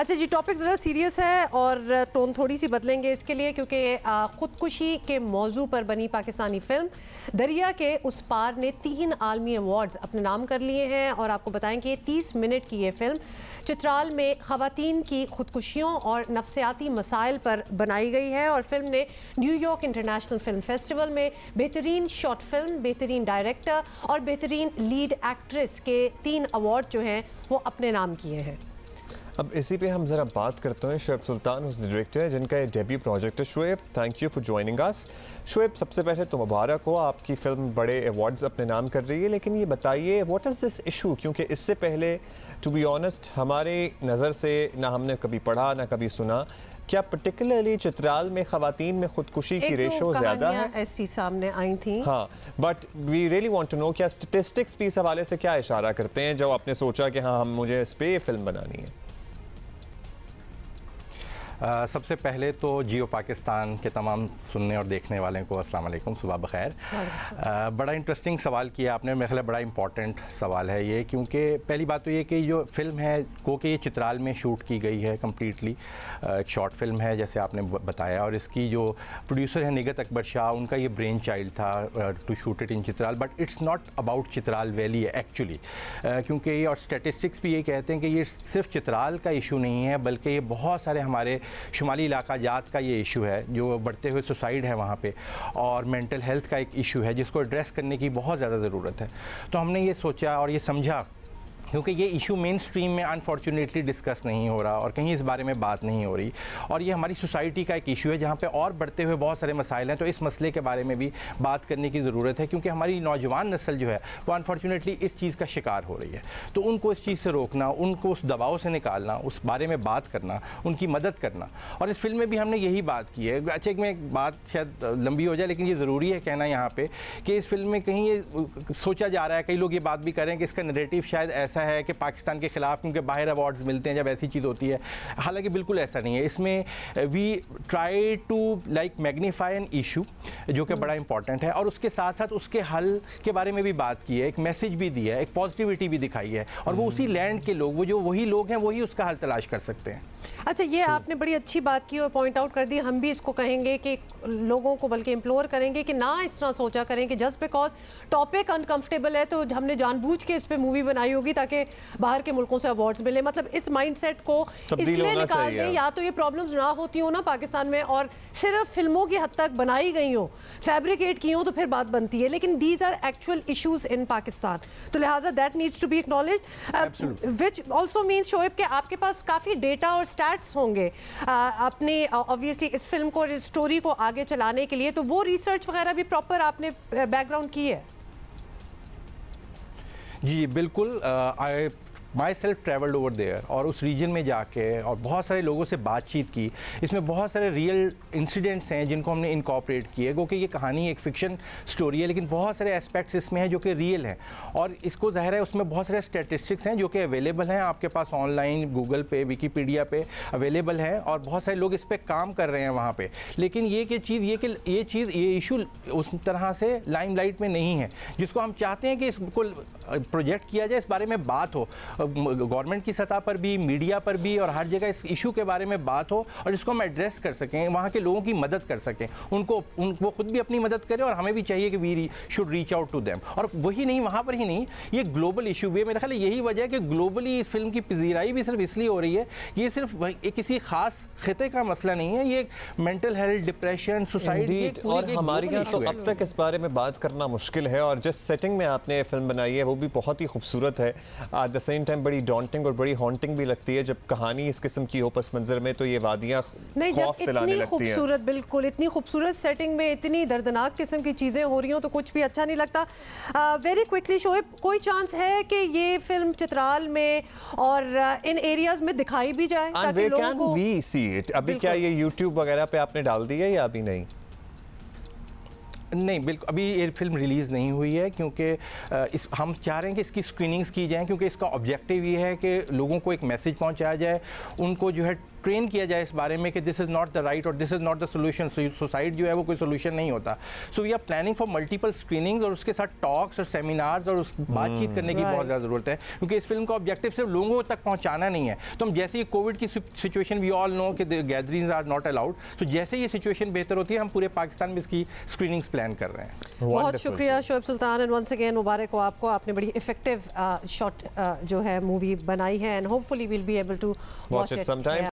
اچھا جی، ٹاپک ذرا سیریس ہے اور ٹون تھوڑی سی بدلیں گے اس کے لیے، کیونکہ خودکشی کے موضوع پر بنی پاکستانی فلم دریا کے اس پار نے 3 عالمی ایوارڈز اپنے نام کر لیے ہیں، اور آپ کو بتائیں کہ 30 منٹ کی یہ فلم چترال میں خواتین کی خودکشیوں اور نفسیاتی مسائل پر بنائی گئی ہے، اور فلم نے new York international film festival میں بہترین شارٹ فلم، بہترین ڈائریکٹر اور بہترین لیڈ ایکٹریس کے 3 ایوارڈ جو ہیں وہ اپنے نام کیے ہیں۔ اب اسی پہ ہم ذرا بات کرتے ہیں شعیب سلطان، اس ڈائریکٹر جن کا یہ ڈیبیو پروجیکٹ ہے۔ Shoaib, thank you for joining اس۔ شعیب، سب سے پہلے تو مبارک ہو، آپ کی فلم بڑے ایوارڈز اپنے نام کر رہی ہے، لیکن یہ بتائیے واٹ از دس ایشو؟ کیونکہ اس سے پہلے ٹو بی آنیسٹ ہمارے نظر سے نہ ہم نے کبھی پڑھا نہ کبھی سنا، کیا پرٹیکولرلی چترال میں خواتین میں خودکشی کی ریشو زیادہ ہے؟ ایسی سامنے آئی تھیں، ہاں، but we really want to know کیا اسٹیٹسٹکس بھی اس حوالے سے کیا اشارہ کرتے ہیں جو آپ نے سوچا کہ ہاں مجھے اس پہ فلم بنانی ہے؟ سب سے پہلے تو جیو پاکستان کے تمام سننے اور دیکھنے والوں کو السلام علیکم، صبح بخیر۔ بڑا انٹرسٹنگ سوال کیا آپ نے، میرے خیال بڑا امپورٹنٹ سوال ہے یہ، کیونکہ پہلی بات تو یہ کہ جو فلم ہے کہ یہ چترال میں شوٹ کی گئی ہے کمپلیٹلی، ایک شارٹ فلم ہے جیسے آپ نے بتایا، اور اس کی جو پروڈیوسر ہے نگہت اکبر شاہ، ان کا یہ برین چائلڈ تھا to shoot it in Chitral, but it's not about Chitral valley actually, کیونکہ یہ اور اسٹیٹسٹکس بھی یہ کہتے ہیں کہ یہ صرف چترال کا ایشو نہیں ہے، بلکہ یہ بہت سارے ہمارے شمالی علاقہ جات کا یہ ایشو ہے، جو بڑھتے ہوئے سوسائڈ ہے وہاں پہ، اور مینٹل ہیلتھ کا ایک ایشو ہے جس کو ایڈریس کرنے کی بہت زیادہ ضرورت ہے۔ تو ہم نے یہ سوچا اور یہ سمجھا، کیونکہ یہ ایشو مین سٹریم میں انفارچونیٹلی ڈسکس نہیں ہو رہا اور کہیں اس بارے میں بات نہیں ہو رہی، اور یہ ہماری سوسائٹی کا ایک ایشو ہے جہاں پہ اور بڑھتے ہوئے بہت سارے مسائل ہیں، تو اس مسئلے کے بارے میں بھی بات کرنے کی ضرورت ہے، کیونکہ ہماری نوجوان نسل جو ہے وہ انفارچونیٹلی اس چیز کا شکار ہو رہی ہے۔ تو ان کو اس چیز سے روکنا، ان کو اس دباؤ سے نکالنا، اس بارے میں بات کرنا، ان کی مدد کرنا، اور اس فلم میں بھی ہم نے یہی بات کی ہے۔ اچھا، ایک میں بات شاید لمبی ہو جائے لیکن یہ ضروری ہے کہنا یہاں پہ کہ اس فلم میں کہیں یہ سوچا جا رہا ہے، کئی لوگ یہ بات بھی کر رہے ہیں کہ اس کا نیریٹو شاید ایسا ہے کہ پاکستان کے خلاف کیونکہ باہر ایوارڈز ملتے ہیں جب ایسی چیز ہوتی ہے، حالانکہ بالکل ایسا نہیں ہے۔ اس میں we try to like magnify an issue جو کہ بڑا امپورٹنٹ ہے، اور اس کے ساتھ ساتھ اس کے حل کے بارے میں بھی بات کی ہے، ایک میسج بھی دیا ہے، ایک پازیٹیوٹی بھی دکھائی ہے، اور وہ اسی لینڈ کے لوگ، وہ جو وہی لوگ ہیں وہی اس کا حل تلاش کر سکتے ہیں۔ اچھا، یہ آپ نے بڑی اچھی بات کی اور پوائنٹ آؤٹ کر دی، ہم بھی اس کو کہیں گے کہ لوگوں کو بلکہ امپلور کریں گے کہ نہ اس طرح سوچا کریں کہ جسٹ بیکاز ٹاپک انکمفرٹیبل ہے تو ہم نے جان بوجھ کے اس پہ مووی بنائی ہوگی تاکہ باہر کے ملکوں سے ایوارڈز ملے، مطلب اس مائنڈ سیٹ کو اس لیے نکال دیں، یا تو یہ پرابلمز نہ ہوتی ہوں نا پاکستان میں اور صرف فلموں کی حد تک بنائی گئی ہوں، فیبریکیٹ کی ہوں تو پھر بات بنتی ہے، لیکن these are actual issues in Pakistan, تو لہٰذا that needs to be acknowledged, which also means Shoaib کہ آپ کے پاس کافی ڈیٹا اور اسٹیٹس ہوں گے اپنی آبویسلی اس فلم کو، اس اسٹوری کو آگے چلانے کے لیے، تو وہ ریسرچ وغیرہ بھی پراپر آپ نے بیک گراؤنڈ کی ہے؟ جی بالکل، my self travelled over there, اور اس ریجن میں جا کے اور بہت سارے لوگوں سے بات چیت کی، اس میں بہت سارے ریئل انسیڈنٹس ہیں جن کو ہم نے انکارپوریٹ کیے، کیونکہ یہ کہانی ایک فکشن سٹوری ہے لیکن بہت سارے اسپیکٹس اس میں ہیں جو کہ ریئل ہیں، اور اس کو ظاہر ہے اس میں بہت سارے اسٹیٹسٹکس ہیں جو کہ اویلیبل ہیں آپ کے پاس آن لائن، گوگل پہ، ویکیپیڈیا پہ اویلیبل ہیں، اور بہت سارے لوگ اس پہ کام کر رہے ہیں وہاں پہ، لیکن یہ ایشو اس طرح سے لائم لائٹ میں نہیں ہے جس کو ہم چاہتے ہیں کہ اس کو پروجیکٹ کیا جائے، اس بارے میں بات ہو گورنمنٹ کی سطح پر بھی، میڈیا پر بھی، اور ہر جگہ اس ایشو کے بارے میں بات ہو، اور اس کو ہم ایڈریس کر سکیں، وہاں کے لوگوں کی مدد کر سکیں، وہ خود بھی اپنی مدد کریں، اور ہمیں بھی چاہیے کہ we should reach out to them, اور وہی نہیں، وہاں پر ہی نہیں، یہ گلوبل ایشو بھی ہے۔ میرا خیال یہی وجہ ہے کہ گلوبلی اس فلم کی پذیرائی بھی صرف اس لیے ہو رہی ہے کہ یہ صرف کسی خاص خطے کا مسئلہ نہیں ہے، یہ ایک مینٹل ہیلتھ، ڈپریشن، سوسائڈ، اور ہمارے یہاں تو اب تک اس بارے میں بات کرنا مشکل ہے، اور جس سیٹنگ میں آپ نے فلم بنائی ہے وہ بھی بہت ہی خوبصورت ہے، ایٹ دا سیم ٹائم بڑی ڈانٹنگ اور بڑی ہانٹنگ بھی لگتی ہے۔ جب کہانی اس قسم کی ہو پس منظر میں تو یہ وادیاں خوف دلانے لگتی ہیں۔ خوبصورت، بالکل اتنی خوبصورت سیٹنگ میں اتنی دردناک قسم کی چیزیں ہو رہی ہوں تو کچھ بھی اچھا نہیں لگتا۔ ویری کوئکلی شعیب، کوئی چانس ہے کہ یہ فلم چترال میں اور ان ایریاز میں دکھائی بھی جائے تاکہ لوگوں کو وی سی اٹ؟ ابھی کیا یہ یوٹیوب وغیرہ پہ آپ نے ڈال دی ہے یا ابھی نہیں؟ نہیں، بالکل ابھی یہ فلم ریلیز نہیں ہوئی ہے، کیونکہ ہم چاہ رہے ہیں کہ اس کی سکریننگز کی جائیں، کیونکہ اس کا آبجیکٹیو یہ ہے کہ لوگوں کو ایک میسج پہنچایا جائے، ان کو جو ہے ٹرین کیا جائے اس بارے میں کہ دس از ناٹ دا رائٹ اور this is not the solution. Suicide جو ہے وہ کوئی سولوشن نہیں ہوتا. So we are planning for multiple screenings اور اس کے ساتھ ٹاکس اور سیمینارز اور بات چیت کرنے کی بہت زیادہ ضرورت ہے, کیونکہ اس فلم کا آبجیکٹو صرف لوگوں تک پہنچانا نہیں ہے. تو ہم جیسے ہی کووڈ کی سچویشن وی آل نو کہ گیدرنگز آر ناٹ الاؤڈ, تو جیسے یہ سچویشن بہتر ہوتی ہے ہم پورے پاکستان میں اس کی اسکریننگز پلان کر رہے ہیں. بہت شکریہ شعیب سلطان, اینڈ ونس اگین مبارک ہو آپ کو, آپ نے بڑی افیکٹو شارٹ جو ہے مووی بنائی ہے, and hopefully we'll be able to watch it.